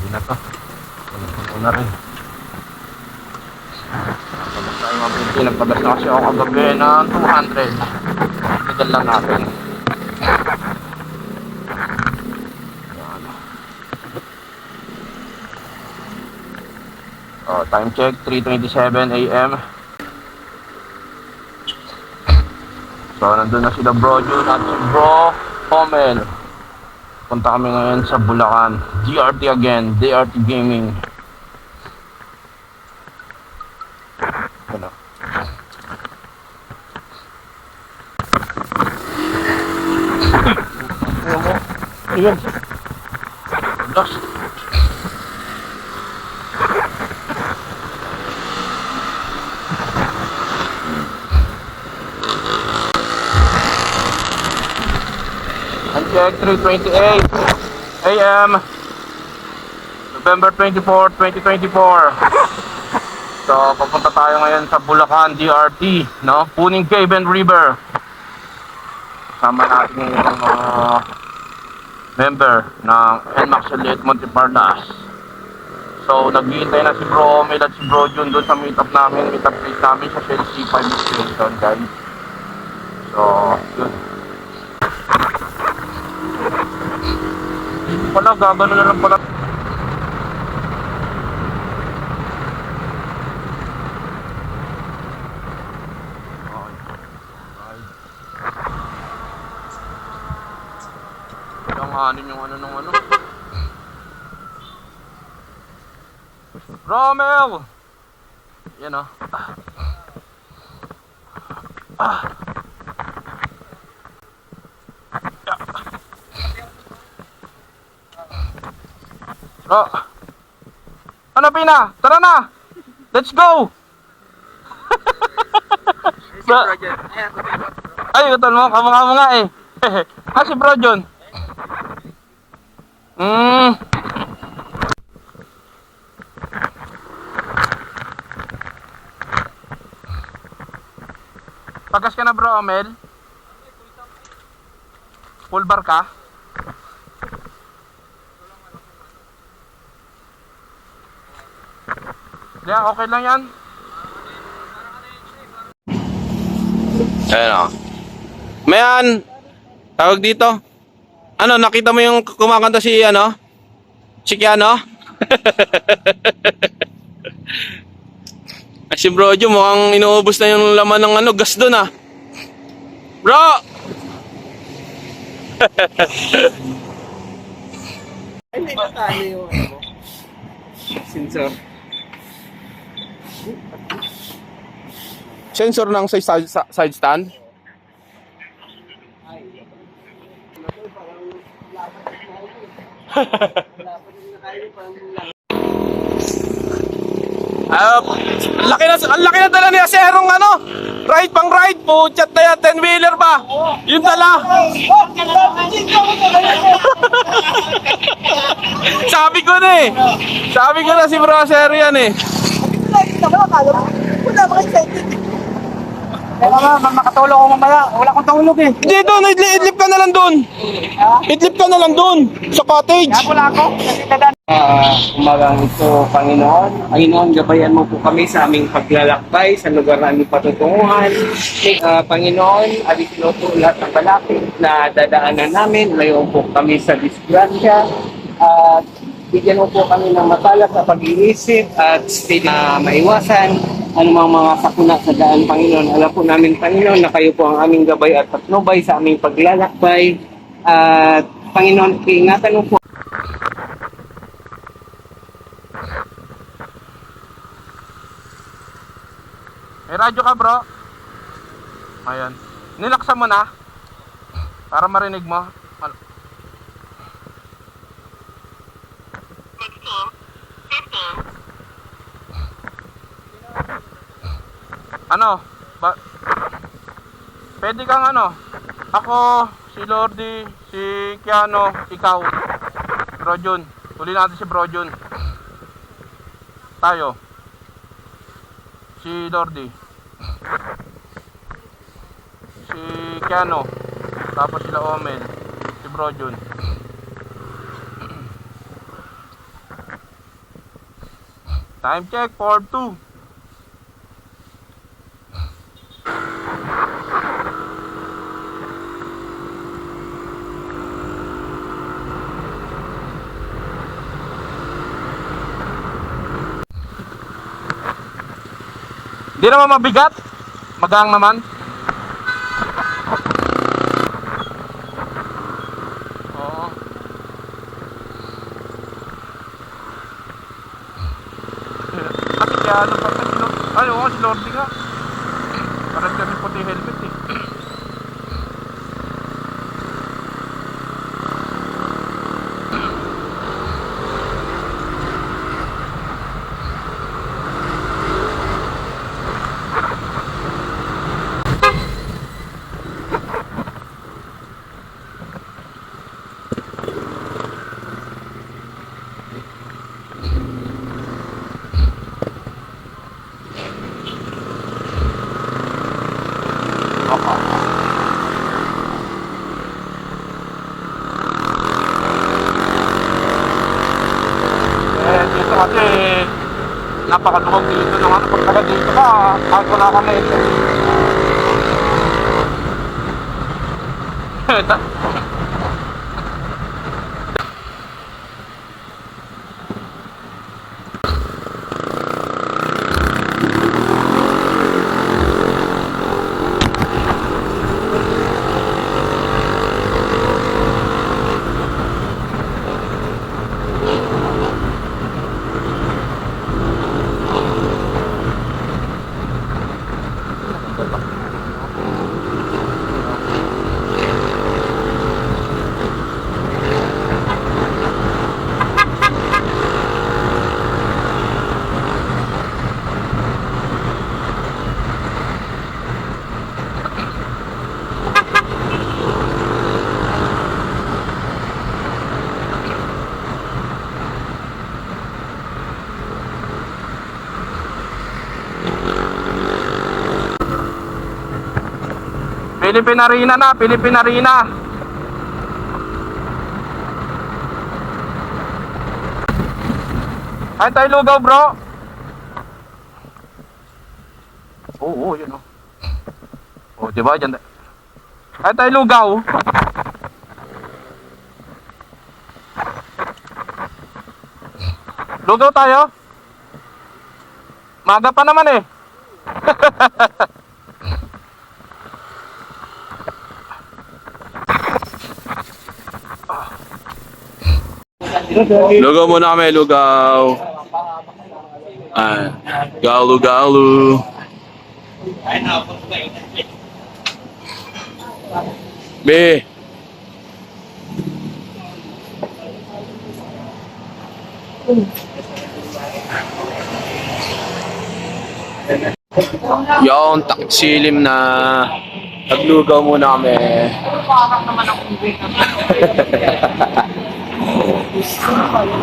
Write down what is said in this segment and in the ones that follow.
Hindi na to. Puno na rin. Nagpagas tayo mga pinti. Nagpagas na kasi ako kagabi ng 200. Tagal lang natin. Yan. Oh, time check, 3:27 AM. So, nandun na sila Bro Jun at si Bro Pomel. Punta kami ngayon sa Bulacan. DRT again, DRT Gaming. Ano? Ayan. Das. Check 3:28 AM November 24, 2024. So papunta tayo ngayon sa Bulacan DRT, no? Puning Cave and River. Sama natin yung mga member ng NMAX Elite Monteparnasse. So naghihintay na si Bro Omel at si Bro Jun doon sa meetup namin, meetup place namin sa Shell C5 station, guys. So yun. Wala, gagano na lang pala. Langanin yung ano nung ano. Romel! Yan o. Oh. Ano Pina? Tara na! Let's go! Ay, ito mo, kamukha mo nga eh. Si Bro John. Pagas ka na Bro Omel? Full bar ka? Yeah, okay lang yan. Ayan o. Mayan, tawag dito. Ano, nakita mo yung kumakanta si, ano? Si Kiano? Ay, si Bro Jo, mukhang inuubos na yung laman ng ano, gas doon ah. Bro! Hindi ba tayo yung ano? Sensor. Sensor ng side stand? Ang laki na dala ni Aserong ano? Ride pang ride po, chat na yan, 10-wheeler ba? Yung dala. Sabi ko na eh. Sabi ko na si Bro Asero yan eh. Wala mga excited. Kaya nga, makatulog ko mamaya. Wala akong tulog eh. Hindi doon, idlip ka na lang doon. Idlip ka na lang doon, sa cottage. Kaya wala ako. Kasi tadan. Umagang ito, Panginoon. Panginoon, gabayan mo po kami sa aming paglalakbay sa lugar na aming patutunguhan. Panginoon, alisin mo po lahat ng balakid na dadaanan namin. Layo po kami sa disgrasya. At bigyan mo po kami ng matalas sa pag-iisip at na maiwasan anumang mga sakuna sa daan, Panginoon. Alam po namin, Panginoon, na kayo po ang aming gabay at patnubay sa aming paglalakbay. At Panginoon, ingatan mo po. May radyo ka bro? Ayan. Nilaksan mo na? Para marinig mo? Ano? Pwede kang ano? Ako, si Lordy, si Kiano, ikaw, Bro Jun. Tuli natin si Bro Jun. Tayo. Si Lordy. Si Kiano. Tapos sila Omel. Si Bro Jun. Time check, 4:02. Hindi naman mabigat. Magang naman. Oo. Kasi kaya ano pa si Lord? Ay, oo, si Lordy nga. Parang kasi puti helmet eh. Dito kasi napakadukog dito ng ano. Pagka dito ka, kahit wala kang ito. Philippine Arena na, Philippine Arena. Ay, tayo lugaw, bro. Oo, yun o. Oh, diba? Diyan. Ay, tayo lugaw. Lugaw tayo. Maga pa naman eh. Lugaw muna kami, lugaw. Ay, galu, galu. Be. Yung taksilim na naglugaw muna kami.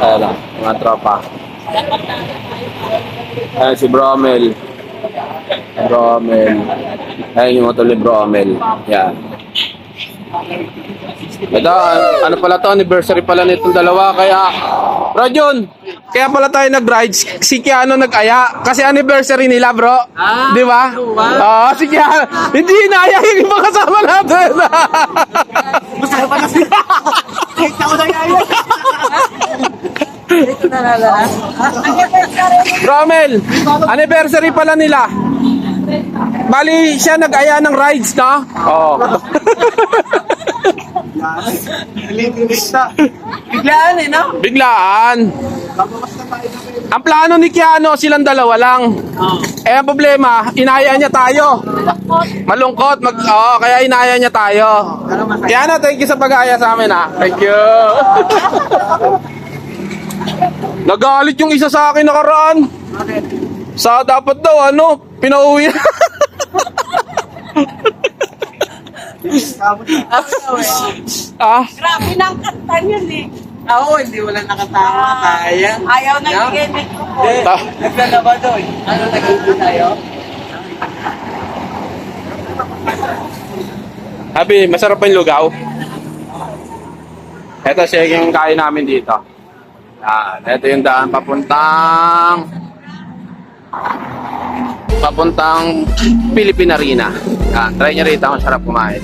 Ayan lang, mga tropa. Ayan si Bromel. Bromel. Ayan yung motor ni Bromel. Yan. Ito, ano pala to, anniversary pala nitong dalawa. Kaya, bro Jun, kaya pala tayo nag-ride. Si Keanu nag-aya. Kasi anniversary nila, bro. Di ba? Oo, si Keanu. Hindi inaya yung ibang kasama natin. Gusto ko pa na siya. Kita ko na yaya. Ito na lala. Bromel, anniversary pala nila. Bali, siya nag-aya ng rides, no? Oo. Biglaan eh, no? Biglaan. Ang plano ni Keanu, silang dalawa lang. Eh, ang problema, inaya niya tayo. Malungkot. Kaya inaya niya tayo. Keanu, thank you sa pag-aya sa amin, ha? Thank you. Nagalit yung isa sa akin nakaraan. Sa dapat daw, pinauwi. Grabe ng kanta yun eh. Oo, hindi wala nakatama. Kaya. Ayaw na bigay microphone. Naglalaba doon. Ano, nag-ibig tayo? Habi, masarap pa yung lugaw. Ito siya yung kain namin dito. Yan, ito yung daan papuntang Papuntang Philippine Arena. Yan, try nyo rito, ang sarap kumain.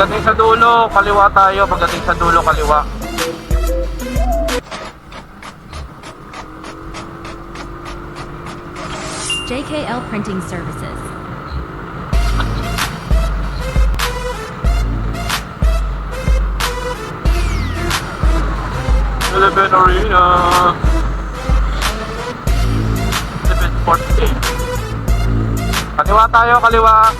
Pagdating sa dulo, kaliwa tayo. Pagdating sa dulo, kaliwa. JKL Printing Services. Philippine Arena. Philippine Sports Day. Kaliwa tayo, kaliwa.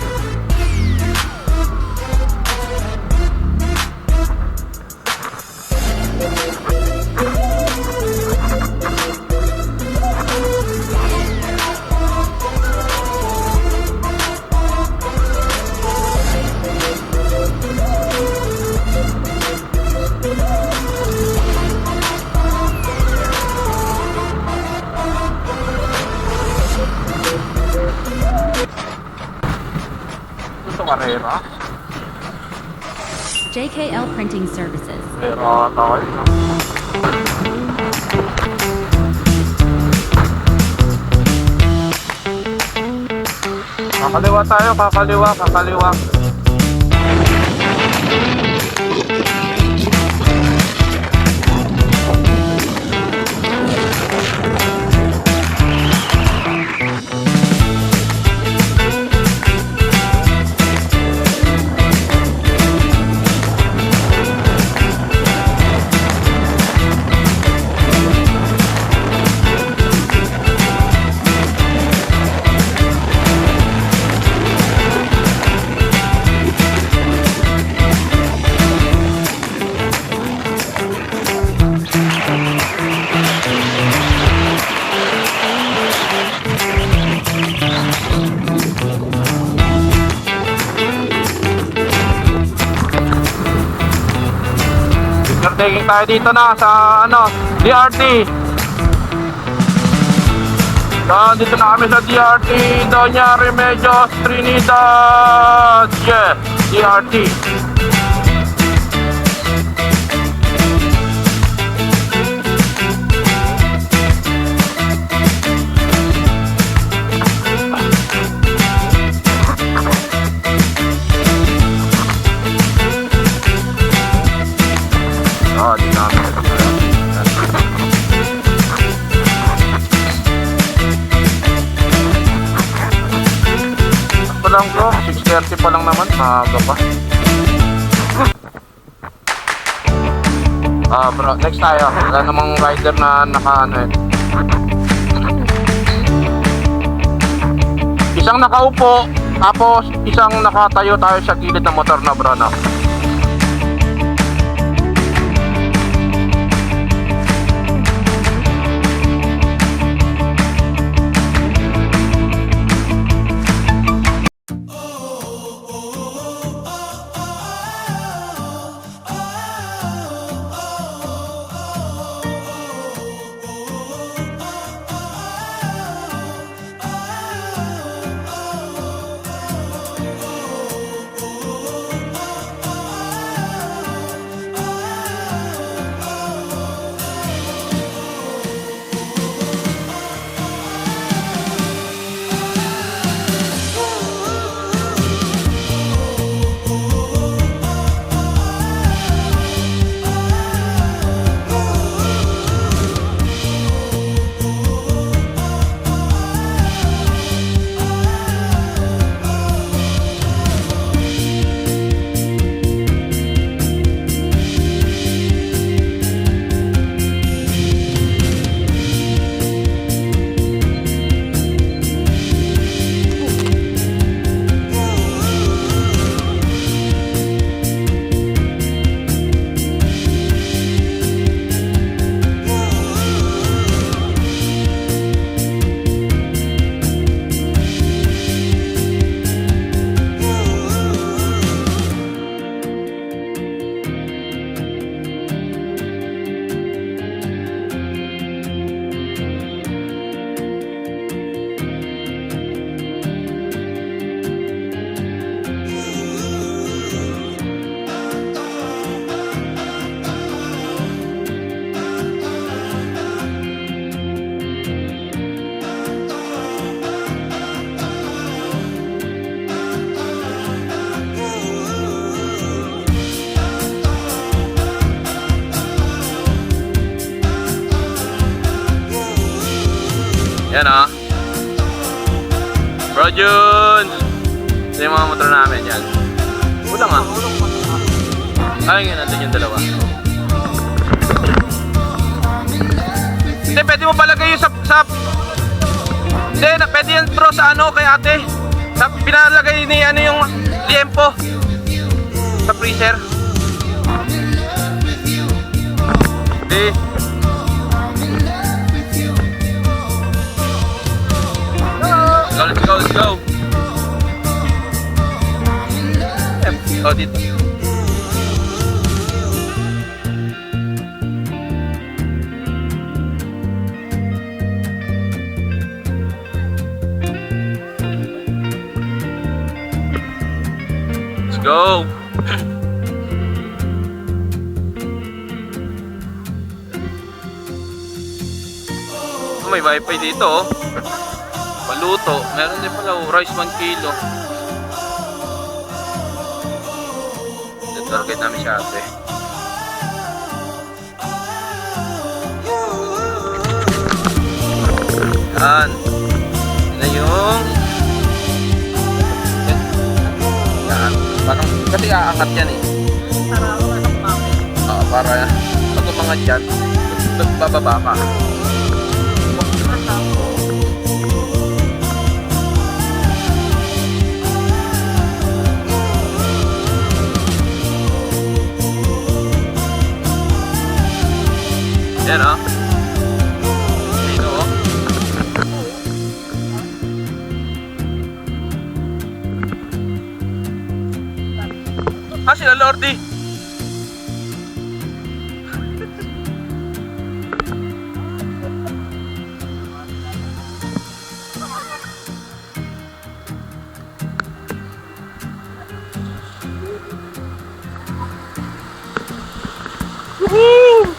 Gusto karera? JKL Printing Services. Karera tayo. Kakaliwa tayo, kakaliwa, kakaliwa. Taking tayo dito na sa DRT. So, dito na kami sa DRT, Doña Remedios Trinidad. Yeah, DRT. Oh, di namin. Ako lang bro, 6:30 pa lang naman, maaga pa. Bro, next tayo. Wala namang rider na isang nakaupo, tapos isang nakatayo tayo sa gilid ng motor na bro, no? Yan ah. Bro Jun! Ito yung mga motor namin yan. Ulang ah. Ay, nga natin yung dalawa. Hindi, pwede mo palagay yung Hindi, pwede yan bro sa ano kay ate. Pinalagay ni ano yung liempo. Sa freezer. Hindi. Let's go, let's go. Oh, dito. Let's go. May wifi dito oh. Paluto. Meron din pala oh, rice 1 kilo. Target namin siya ate. Yan. Yan yung yan. Parang kasi aangat yan eh. Oo, para pag umangat yan, bababa ka. Yan o. Dito o. Ah, sila Lordy. Woohoo!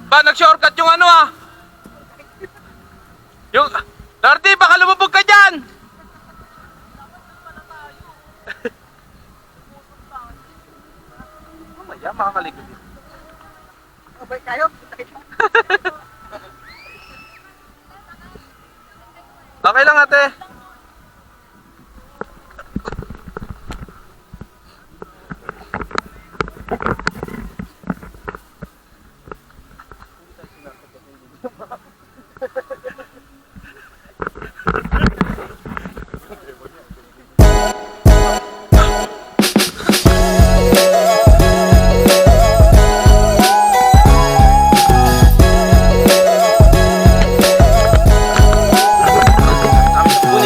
Ba, nag-shortcut yung ano ah. Yung, Lordy, baka lumubog ka dyan. Mamaya, makakalikod din. Abay kayo. Okay lang ate. Kami sa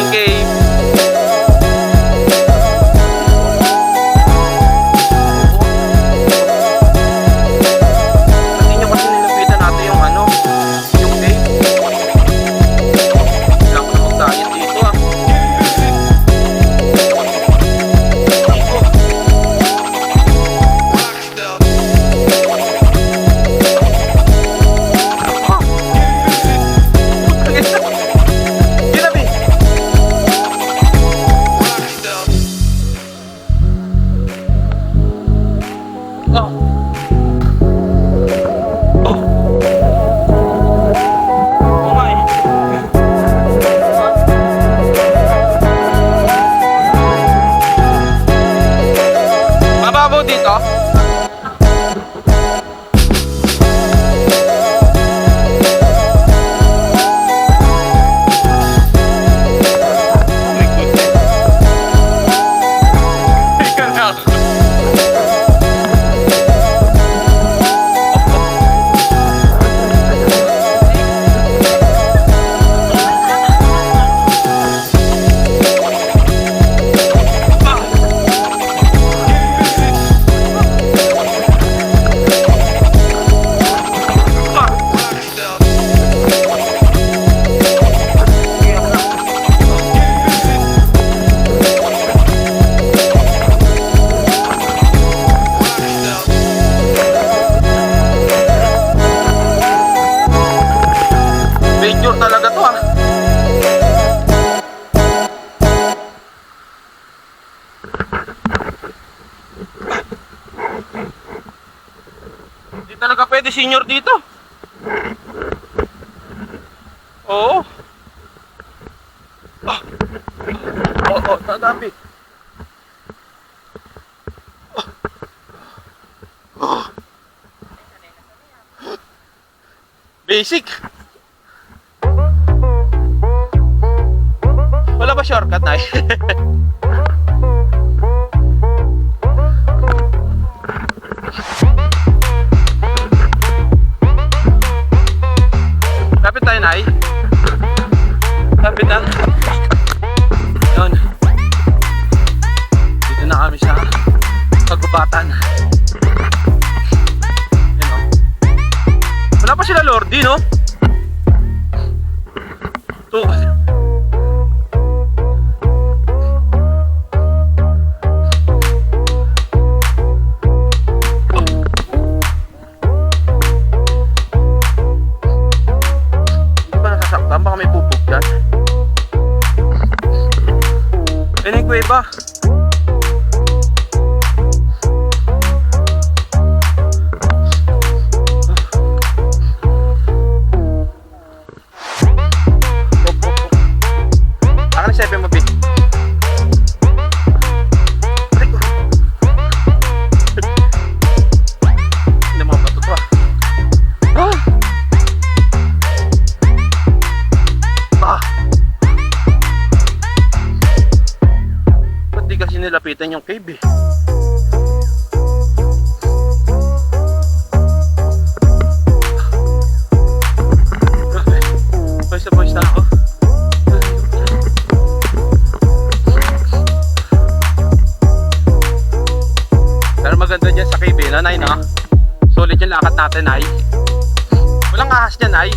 Hindi talaga pwede senior dito. Oo. Oo, tatabi. Basic. Wala ba shortcut na? Lapit tayo, Nay. Lapit na. Yun. Dito na kami sa Kagubatan. Yan o. Wala pa sila Lordi, no? Ito. Hindi ba nasasaktan? Baka may pupog dyan. Yan yung kuweba. Akan na sepe mo, Pete. Hindi mga bato to, ah. Ba't di kasi nilapitan yung cave, eh? Boys na boys na ako. Pero maganda dyan sa cave, na, Nay, no? Solid yung lakad natin, Nay. Walang ahas dyan, Nay.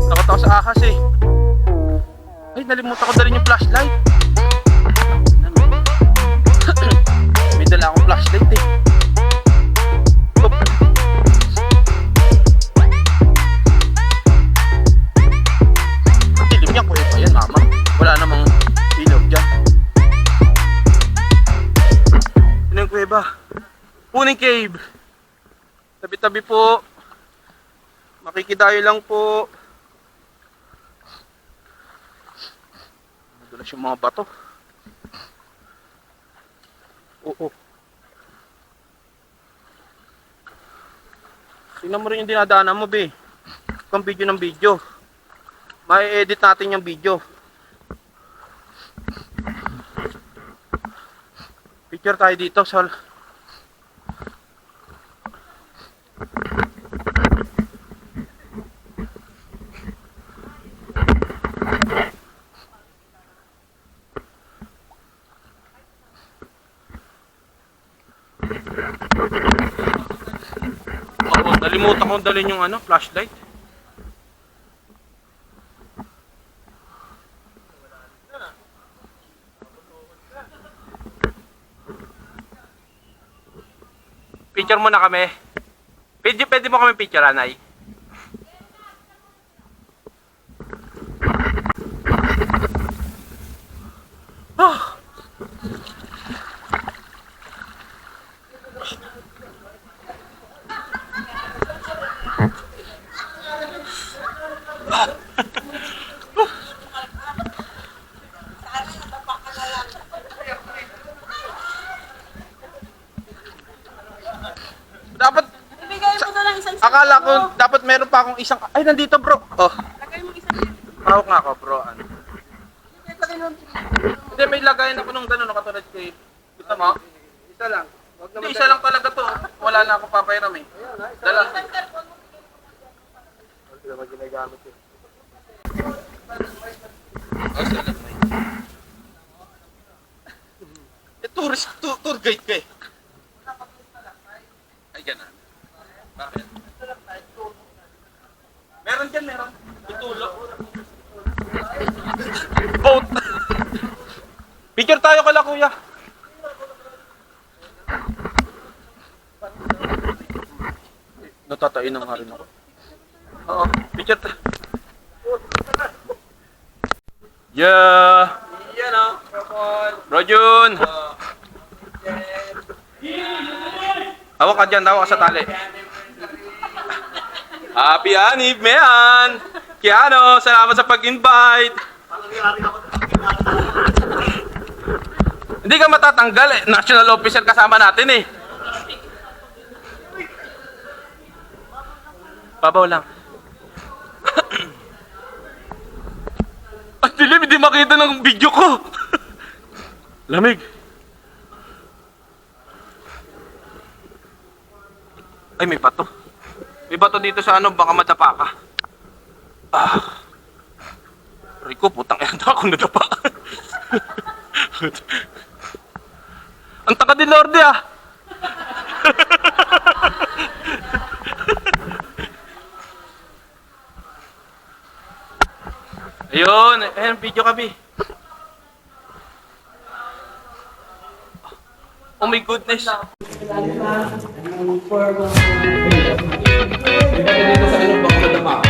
Takot ako sa ahas, eh. Ay, nalimutan ko dalhin yung flashlight. May dala akong flashlight, eh. Oop. Ang dilim niya, kuya pa yan, mama. Wala namang ilaw dyan. Ano yung kuweba? Puning cave. Tabi-tabi po. Makikidayo lang po. Madulas yung mga bato. Oo. Tingnan mo rin yung dinadaanan mo, be. Kung video ng video. Mai-edit natin yung video. Picture tayo dito, Sol. Oo, nalimutan kong dalhin yung flashlight. Picture muna kami. Pwede mo kami picture, Anay. Oh. Dapat Ibigay mo na lang isang akala ko dapat meron pa akong isang ay nandito, bro. Oh, Lagay mo isang hawak nga ako, bro. lagay mo. Hindi, may lagayan ako nung gano'n katulad kay. Gusto mo? Isa lang. Wag Hindi, isa lang talaga to. Wala na akong papairam, eh. Dala. Hindi naman ginagamit eh. Tourist tour guide ka, eh. Ay, gano'n. Bakit? Meron dyan, meron. Itulog. Boat. Picture tayo kala, kuya. Natatain na nga rin ako. Oo, picture tayo. Yeah. Bro Jun! Hawak ka dyan, hawak ka sa tali. Happy Anib, man! Kiano, salamat sa pag-invite! Hindi ka matatanggal eh. National officer kasama natin eh. Babaw lang. Ang dilim, hindi makita ng video ko. Lamig. Ay, may bato. May bato dito sa ano, baka madapa ka. Rico, putang ina na akong nadapa. Ang taka din Lorde ah. Ayun, ayun, video kami. Oh my goodness. Dito sa ano, baka madama.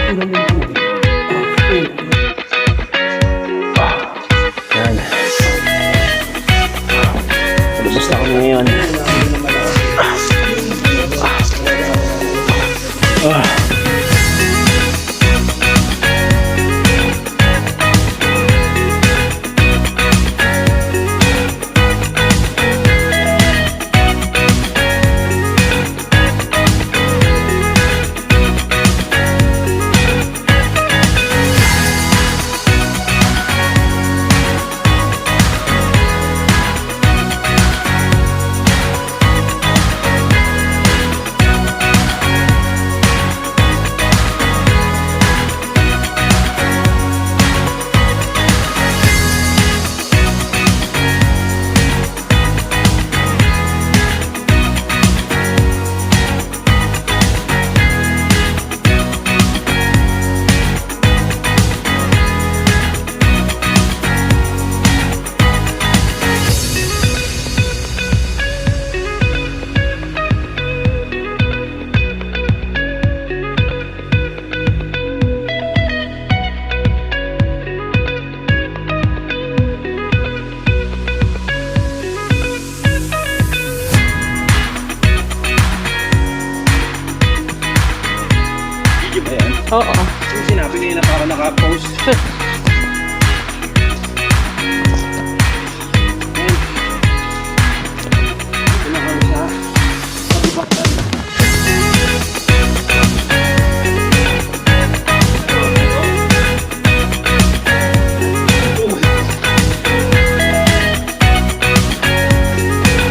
Yan. Palabas na kami ngayon. Oo. Yung sinabi nila para naka-post. Ito na kami sa pagibatan.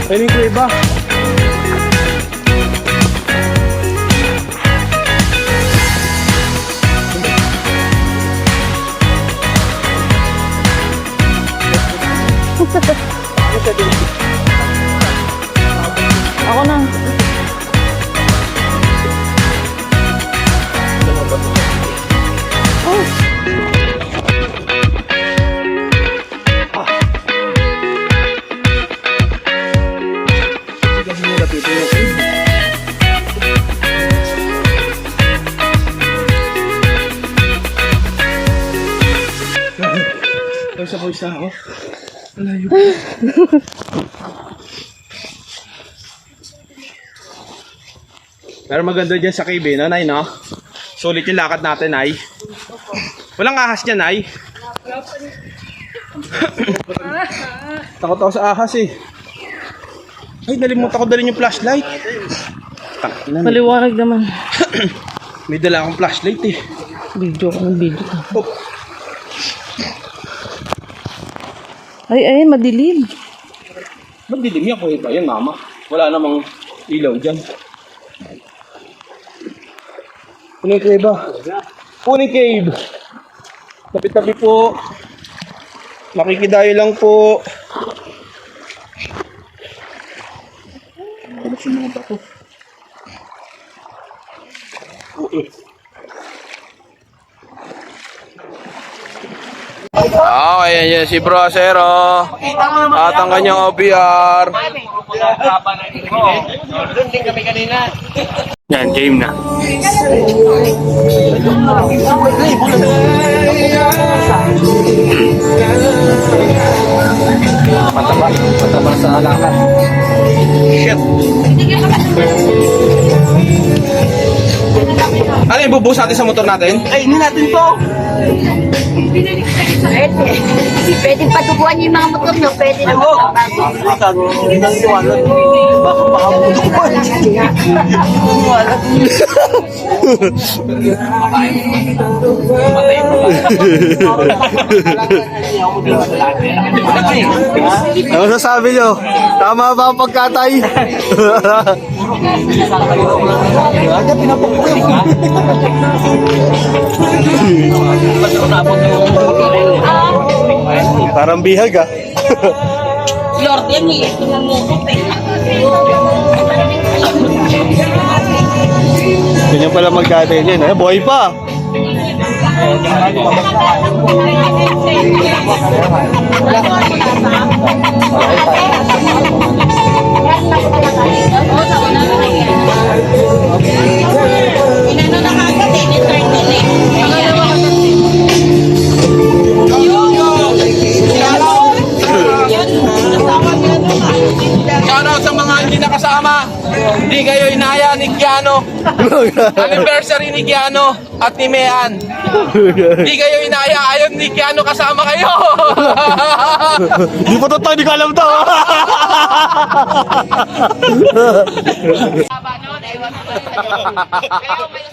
Ayun yung iba. Ako na. Pawisa ako. Malayo. Pero maganda dyan sa cave, no, Nay, no? Sulit yung lakad natin, Nay. Walang ahas dyan, Nay. Takot ako sa ahas, eh. Ay, nalimutan ko dalhin yung flashlight. Maliwanag naman. May dala akong flashlight, eh. Video ko ng video ka. Oh. Ay, madilim. Ba't dilim yan? Kuya ba yan, Mama? Wala namang ilaw dyan. Puning cave ba? Puning cave! Tabi-tabi po. Makikidayo lang po. Ano siya mga bato? Okay, yan si Bro Acero. At ang kanyang OPR. Doon din kami kanina. Yan, game na. Mataba maubos natin sa motor natin? Ay, hindi natin to. Pwede. Pwede patubuan yung mga motor nyo. Pwede naman. Hindi nang iwanan. Baka makabukuan. Ano sasabi nyo? Tama ba ang pagkatay? Aga, pinapakul. Parang bihag ah. Lord, yan eh. Pinamukot eh. Ganyan pala magkatay din. Eh, boy pa. Inano na kagad eh. Ni-turtle eh. Shoutout sa mga hindi nakasama. Hindi kayo inaya ni Kiano. Anniversary ni Kiano at ni Mean. Hindi kayo inaya. Ayaw ni Kiano kasama kayo. Di pa to, hindi ko alam to.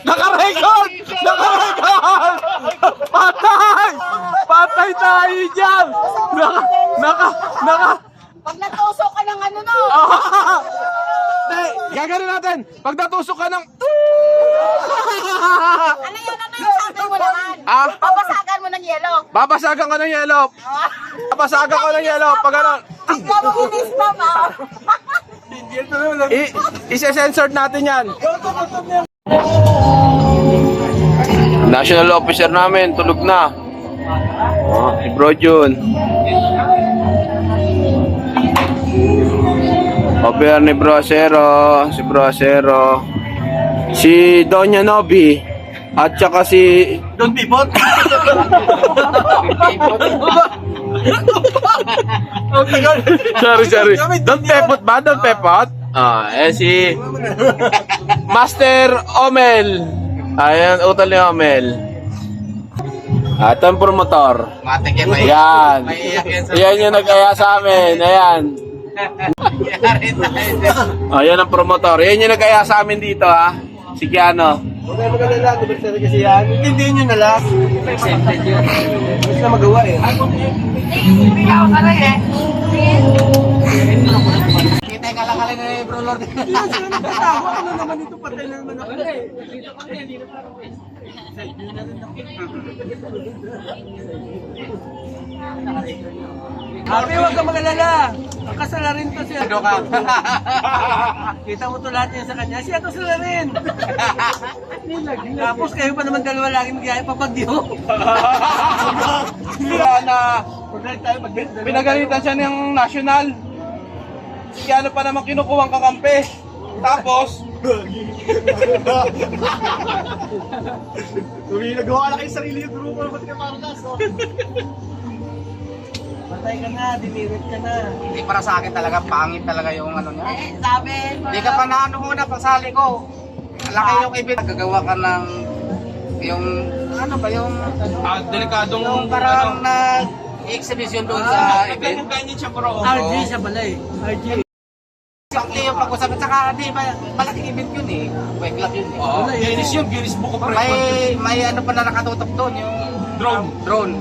Naka-record! Naka-record! Patay! Patay tayo dyan! Naka... Pag natusok ka ng ano no. Gagano natin! Pag natusok ka ng... Ano yan? Ano yung sabi mo naman? Ah? Papasagan mo ng yelo. Babasagan ko ng yelo! Babasagan ko ng yelo! Pag ano... Mabukinis pa ma. Ise-censored natin yan. National officer namin, tulog na. Oh, si Bro Jun. Officer ni Bro Zero, si Bro Zero, si Doña Nobi, at saka si... Don't be bot. Sorry. Don't pepot ba? Don't pepot? Si Master Omel. Ayan, utol ni Omel. Ito ang promotor. Yan. Yan yung nag-aya sa amin. Ayan. Ayan ang promotor. Yan yung nag-aya sa amin dito ha. Si Kiano. Huwag kayo mag-alala. Diba kasi yan? Hindi nyo na lang. Excited yun. Hindi na magawa eh. Kita ka lang kalin ni Bro Lord. Ano naman ito? Patay na naman ako. Ate, huwag ka mag-alala. Ang kasalarin to siya. Ano ka? Kita mo to lahat yan sa kanya. Siya to sila rin. Tapos kayo pa naman dalawa lagi magyaya papagdiho. Na pinagalitan siya ng national. Si Kiano pa naman kinukuha ang kakampi. Tapos, Nagawa na kayo sarili yung grupo. Ba't ka parang kaso? Patay ka na, dinirit ka na. Hindi para sa akin talaga, pangit talaga yung ano niya. Sabi. Hindi ka pa na ano muna, pagsali ko. Laki yung ibig. Gagawa ka ng yung ano ba yung delikadong yung parang exhibition doon sa event. ganyan siya bro. RG siya pala eh. RG. Exactly yung pag-usap. Tsaka di ba, malaking event yun eh. Wake club yun eh. Guinness yun, Guinness Book of May ano pa na nakatutok doon, yung drone.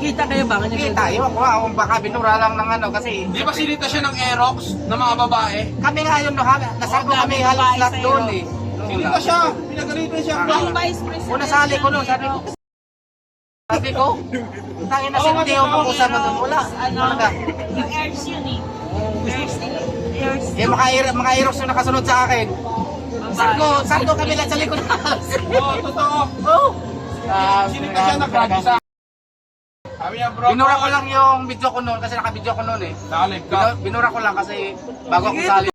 Kita kayo ba? Kanya Kita, iwan ko kung baka binura lang ng ano kasi Di ba silita siya ng Aerox ng mga babae? kami nga yun, no, nasal ko kami halos lahat doon eh. Silita siya, pinagalitan siya. Ang vice president. Una sali ko nun, sabi ko, tangin na si Teo mag-usap na doon, wala. Wala ka. Yung airs yun eh. Airs. Eh, mga Aerox yung nakasunod sa akin. Saan ko kami lang sa likod na Oo, totoo. Silita siya nag-radio sa sabi niya bro. Binura ko lang yung video ko noon kasi naka-video ko noon eh. Nakalig ka. Binura ko lang kasi bago ako sali.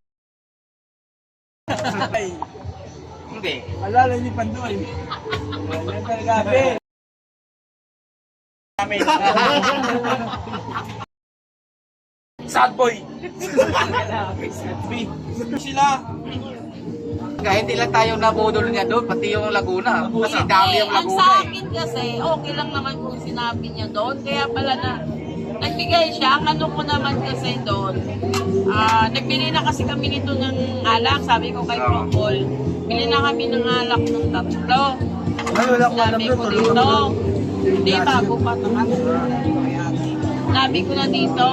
Hindi. Alala ni Pandoy. Yan talaga. sad boy. Sila. Kaya hindi lang tayo nabudol niya doon, pati yung Laguna. Kasi dami yung Ang Laguna sa eh. akin kasi, okay lang naman kung sinabi niya doon. Kaya pala na, nagbigay siya. Ang ano ko naman kasi doon, nagbili na kasi kami nito ng alak. Sabi ko kay Propol, bili na kami ng alak ng 3. Ay, wala ko alam Sabi doon. ko dito, hindi bago pa ito. Sabi ko na dito,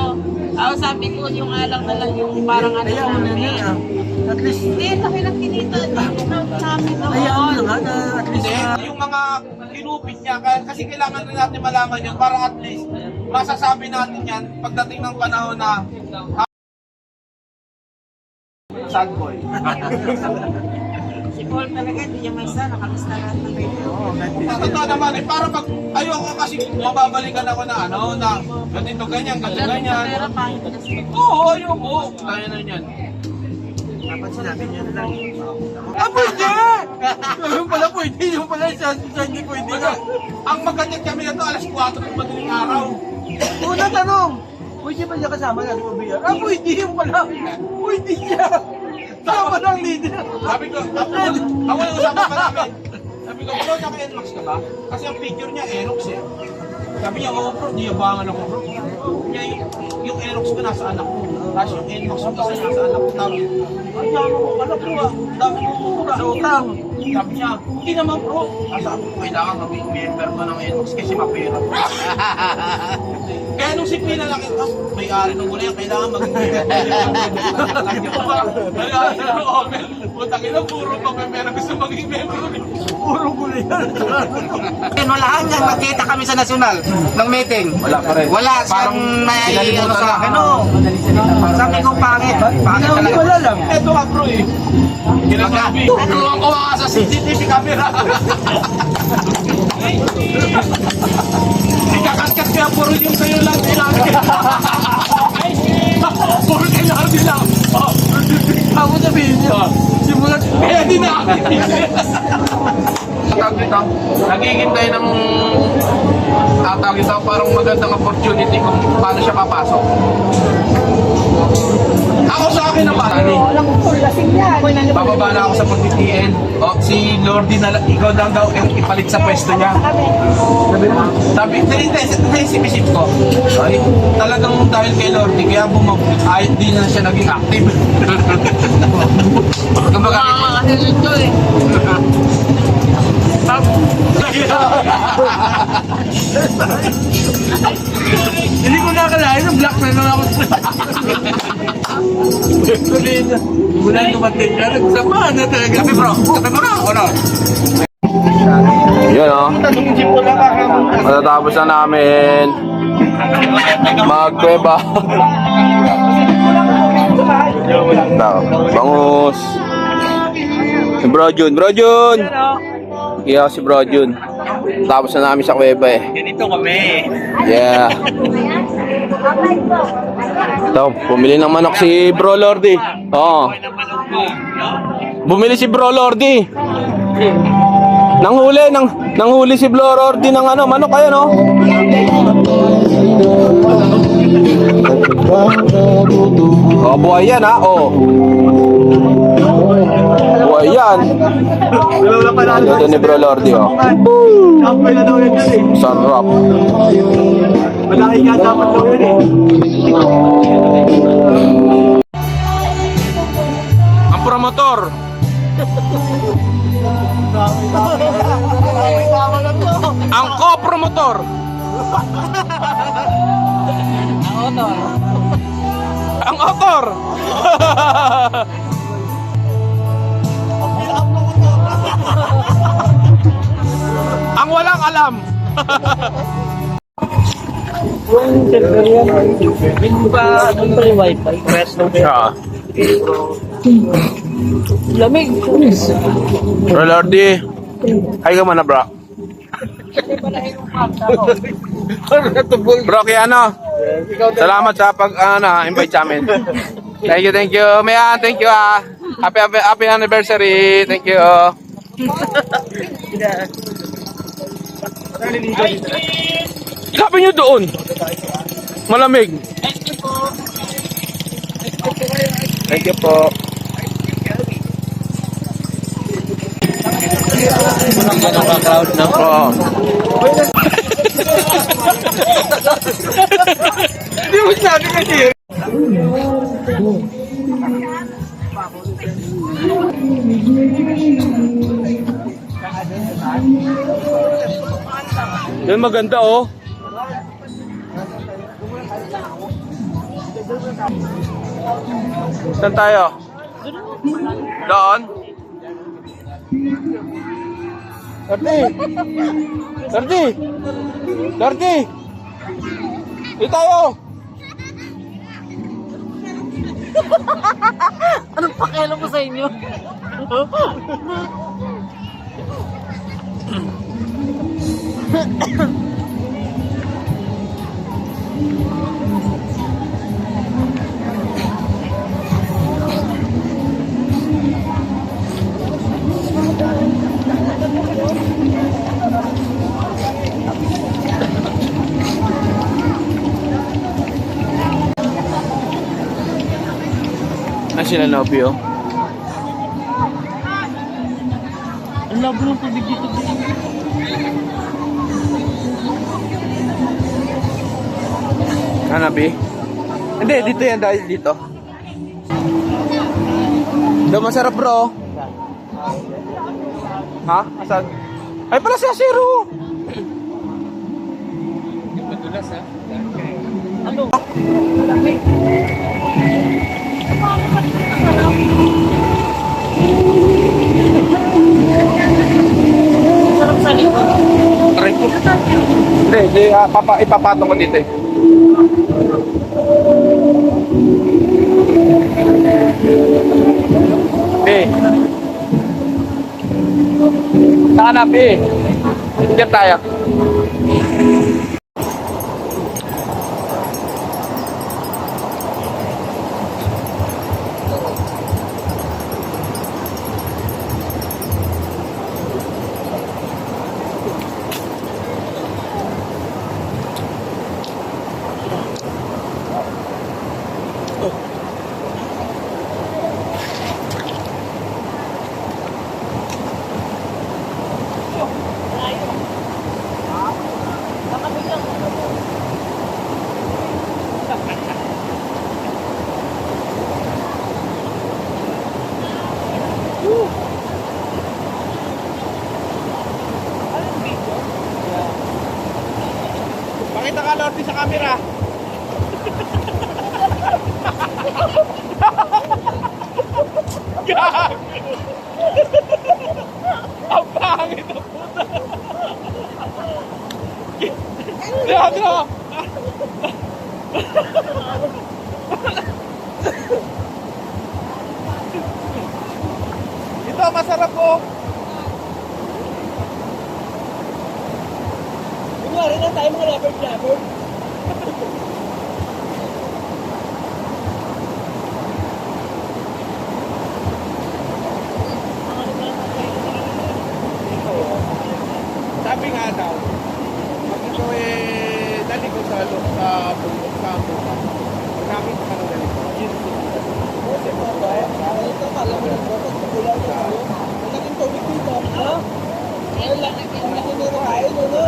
sabi ko yung alak na lang yung parang ano Ayaw na namin. yan. At least, Hindi, laki lang kinita. Hindi namin ayaw noon. na nga na at least. Yung mga kinupit niya, kasi kailangan rin natin malaman yun para at least masasabi natin yan pagdating ng panahon na sad boy. Si Paul talaga, hindi niya may isa. Nakalista lahat ng video. Totoo naman eh, para pag ayoko kasi mababalikan ako na ano, na ganito ganyan, ganito ganyan. Pero pangit kasi. Oo, ayoko. Kaya na yan. Dapat sinabi niya na lang. Pwede! Yung pala pwede, yung pala siya hindi pwede na. Ang magkanyat kami na to, alas 4 ng madaling araw. Una tanong, pwede ba niya kasama na Rubiya? Pwede yung pala. Pwede siya. Sama ng leader. Sabi ko, ako yung usapan pa namin. Sabi ko, bro, naka-NMAX ka ba? Kasi ang picture niya, Aerox eh. Sabi niya, oo bro, di abangan ako bro. Niya, yung Aerox ko nasa anak ko. Tapos yung NMAX ko kasi nasa anak ko. Sabi, ang dami mo anak ko ah. Dami mo mura. Sa utang. Sabi niya, hindi naman bro. Sabi ko, kailangan maging member ko ng NMAX kasi mapera. Kaya nung si Pina lang ito, may-ari nung muna yan, kailangan maging member. Putang ina, puro pa member. Gusto maging member. Puro gulo yan. Wala yan, magkita kami sa nasyonal ng meeting. Wala pa rin. Wala siyang may ano sa akin, no. Sabi ko pangit. Pangit talaga. Wala lang. Ito nga bro eh. Ginagabi. Turuan ko nga sa CCTV camera. Ikakaskat kaya puro yung sa'yo lang kailangan. Puro kailangan nila. Ako sabihin niya. Simulat. Kaya di na. Nagigintay ng tatawag ito parang magandang opportunity kung paano siya papasok. Ako sa akin naman, bababa na ako sa pag-TTN. O, si Lordy na ikaw lang daw ipalit sa pwesto niya. Sabi, naisip ko, ay, talagang dahil kay Lordy, kaya ay, di na siya naging active. Kumbaga, Kasi dito eh. Hindi ko nakalain ng black man lang ako. Sabihin niya, mula tumating ka, nagsamahan na talaga. kape bro, ano? Yun o. Matatapos na namin magkweba. Bangus. Si Bro Jun. Iya si Bro Jun. Tapos na namin sa kuweba eh. Ganito kami. Yeah. Ito, bumili ng manok si Bro Lordy. Oo. Bumili si Bro Lordy. Nanghuli si Bro Lordy ng ano, manok kayo no? Oh, buhay yan ha, oh. Buhay yan. Wala pa lang. Ito ni Bro Lordy, oh. Kampay na daw yan yan eh. Sarap. Malaki ka dapat daw yan eh. Ang promotor. Ang co-promotor. Ang author. Ang walang alam. Yeah. Lamig. Bro Lordy. Hi ka muna bro. Bro Kiano. Salamat sa invite sa amin. Thank you. Mayan, thank you ah. Happy anniversary. Thank you. Sabi nyo doon. Malamig. Thank you po. Ganun ka crowd, no? Oo. Hindi mo sabi kasi. Yan maganda oh. Saan tayo? Doon? 30! 30! 30! Dito tayo! Anong pakialam ko sa inyo? Ay, sila Nobio. Ang labo ng tubig dito. Hanabi? Hindi, dito yan dahil dito. Daw masarap bro. Ha? Asan? Ay pala si Asiro! Sarap sa likod. Aray ko. Hindi, ipapatong ko dito eh. Eh. Sana B. Hindi tayo. Pakita ka Lordy sa camera. Gag! Ang pangit na puta! Gago! Ito, masarap po! Kunwari na tayo mga lover-lover. Sabi nga daw, pag ito dali ko sa bundok sa buka, maraming ka ng ganito. Ito, kala mo lang bukod. Kulang na tayo. Naging tubig dito. Ha? Ang laki nito kain, ano?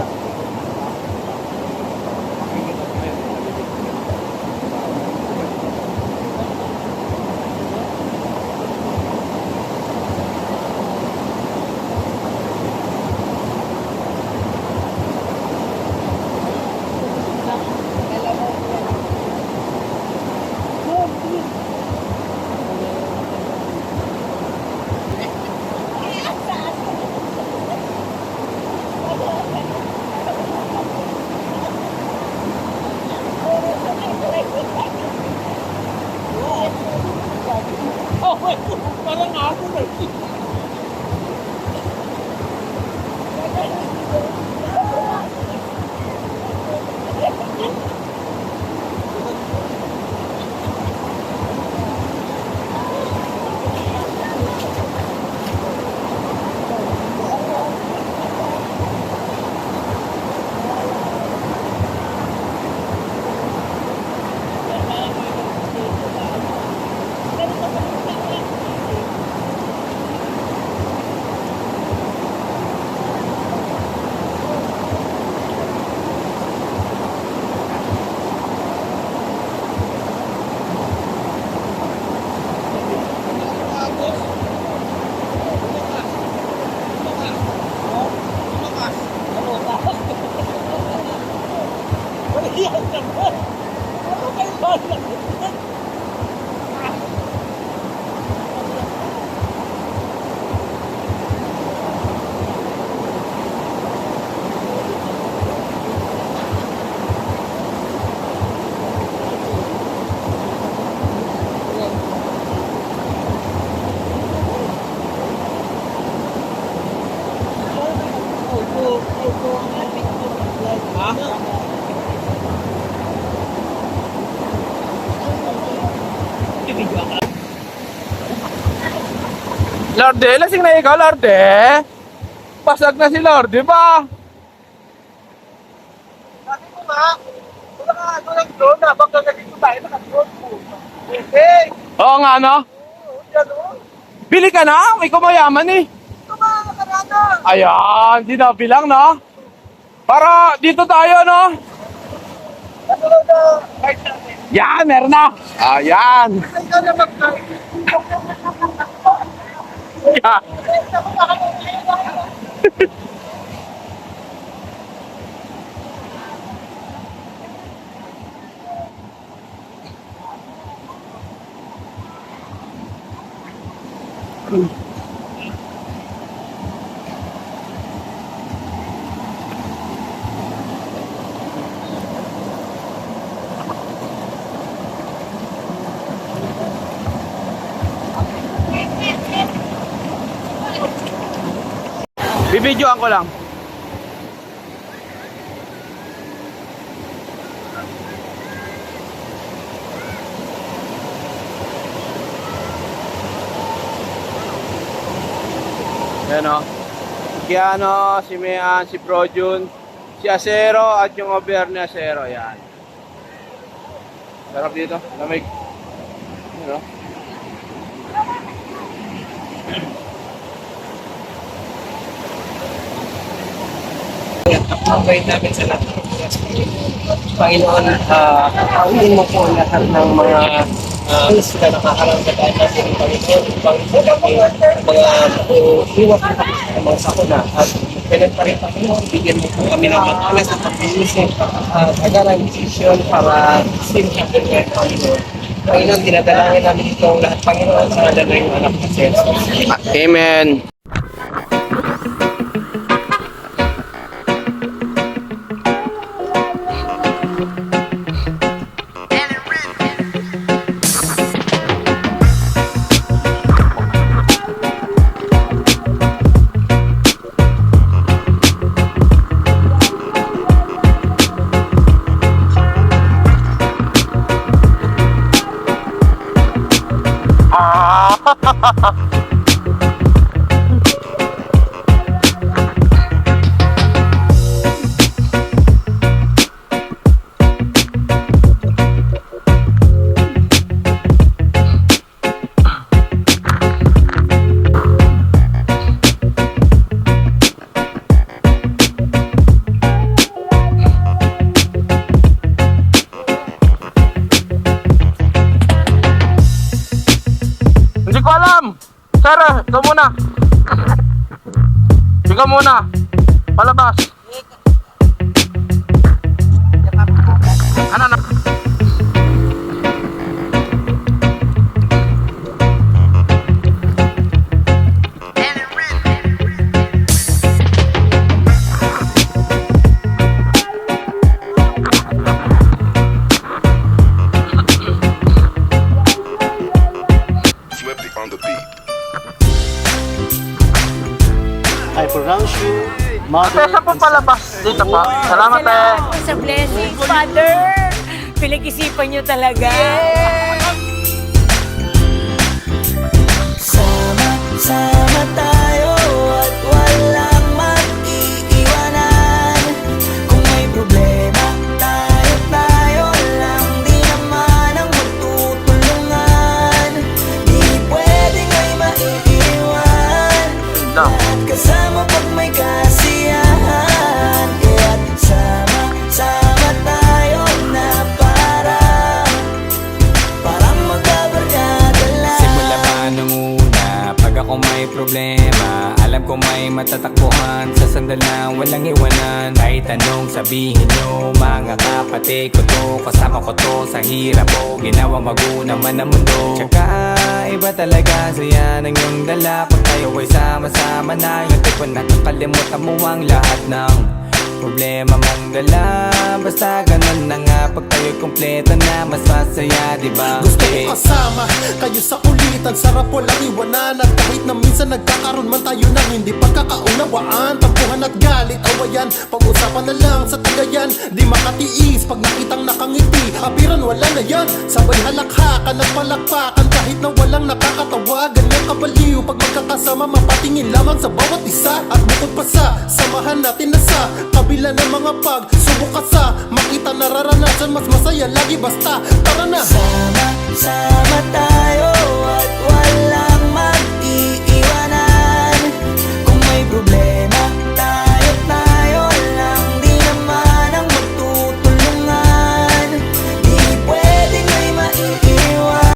Parang ako na. Lorde, lasing na ikaw, Lorde. Pasag na si Lorde ba? Sabi ko nga, wala ka ano lang doon, habang gagalito tayo, naka-drone po. Okay, Oo nga, no? yan o. Bili ka na, may kumayaman eh. Ito ba, nakarada? Ayan, di na bilang, no? Para dito tayo, no? Ano lang na, kahit natin. Yan, meron na. Ayan. Ikaw na mag-drive. Yan. Bibidyoan ko lang. Yan o. Kiano, si Mian, si Projun, si Acero at yung over ni Acero. Yan. Sarap dito. Lamig. Yan o. Ang bait namin sa lahat. Panginoon, paunin mo po lahat ng mga na nakakaramdaman natin ng Panginoon. Panginoon, mga iwas na kami sa mga sakuna. At kailan pa rin Panginoon, bigyan mo po kami ng matalas at pag-iisip agarang desisyon para simple ng Panginoon. Panginoon, dinadalangin namin itong lahat, Panginoon, sa ngalan ng anak na Jesus. Amen. Hindi ko alam. Sir, ikaw muna. Ikaw muna. Palabas. Ano na? Swiftly on the beat. I pronounce you, Ate, Mother saan po palabas? Dito pa. Salamat, eh. Salamat po sa blessing, Father. Pinag-isipan niyo talaga. Sama tayo at walang mag-iiwanan. Kung may problema, tayo lang. Di naman ang magtutulungan. Di pwedeng may maiiwan. No. At kasama pag may kasiyahan. Kaya't sama tayo na para magkabarkada lang. Simula pa nung una, pag ako may problema, alam ko may matatakbuhan sa sandal lang, walang iwanan. Kahit anong sabihin nyo, mga kapatid ko to, kasama ko to sa hirap mo, ginawang magulang man ang mundo. Tsaka iba talaga saya ng iyong dala, pag tayo ay sama-sama na. Yung tipo nakakalimutan mo ang lahat ng problema mong dala. Basta ganun na nga, pag tayo'y kumpleto na, mas masaya, diba? Gusto ko kasama kayo sa kulitan, sarap walang iwanan. At kahit na minsan nagkakaroon man tayo ng hindi pagkakaunawaan, tampuhan at galit, awayan, pag-usapan na lang sa tagayan. Di makatiis pag nakitang nakangiti, habiran wala na yan. Sabay halakhakan at palakpakan kahit na walang nakakatawa. Ganyan kabaliw pag magkakasama, mapatingin lamang sa bawat isa. At bukod pa sa samahan natin na sa kabila ng mga pagsubok ka sa makita nararanasan, mas masaya lagi basta tara na. Sama-sama tayo